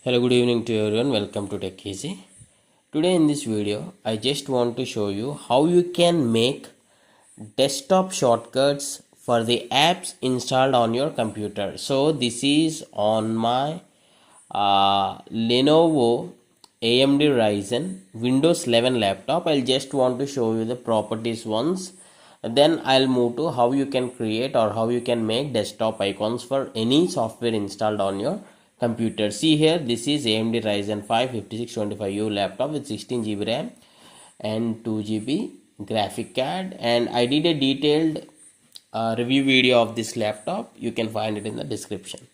Hello, good evening to everyone. Welcome to Tech Easy. Today in this video, I just want to show you how you can make desktop shortcuts for the apps installed on your computer. So this is on my Lenovo AMD Ryzen Windows 11 laptop. I'll just want to show you the properties once. Then I'll move to how you can create or how you can make desktop icons for any software installed on your computer. See here, this is AMD Ryzen 5 5625U laptop with 16GB RAM and 2GB graphic card, and I did a detailed review video of this laptop. You can find it in the description.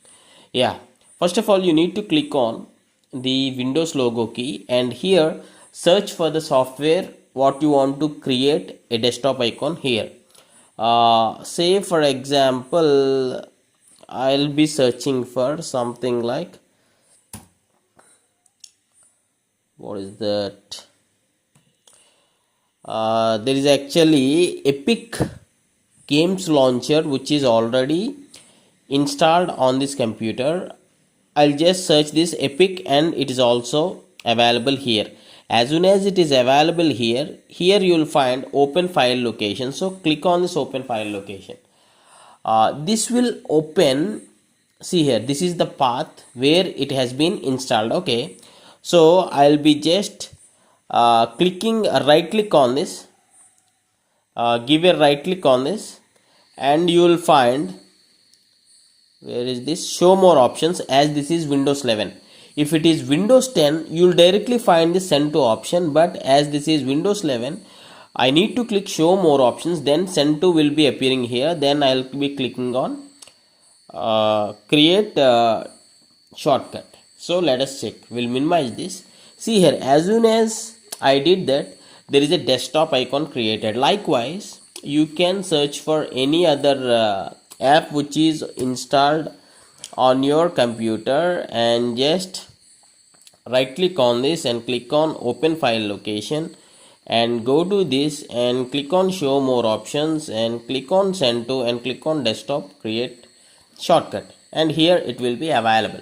Yeah, first of all you need to click on the Windows logo key and here search for the software what you want to create a desktop icon here. Say for example I'll be searching for something like, what is that? There is actually Epic Games Launcher which is already installed on this computer. I'll just search this Epic and it is also available here. As soon as it is available here you will find open file location. So click on this open file location. This will open, see here, this is the path where it has been installed. Okay, so I'll be just clicking right click on this, give a right click on this, and you will find, where is this, show more options. As this is Windows 11, if it is Windows 10 you will directly find the send to option, but as this is Windows 11 I need to click show more options, then send to will be appearing here. Then I'll be clicking on create shortcut. So let us check. We'll minimize this. See here, as soon as I did that, there is a desktop icon created. Likewise, you can search for any other app which is installed on your computer and just right click on this and click on open file location and go to this and click on show more options and click on send to and click on desktop create shortcut, and here it will be available.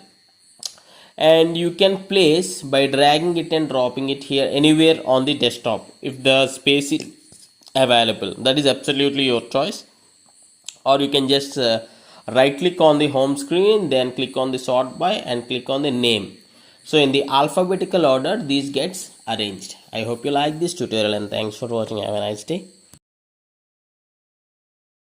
And you can place by dragging it and dropping it here anywhere on the desktop if the space is available. That is absolutely your choice. Or you can just right click on the home screen, then click on the sort by and click on the name. So in the alphabetical order these gets arranged. I hope you like this tutorial and thanks for watching. Have a nice day.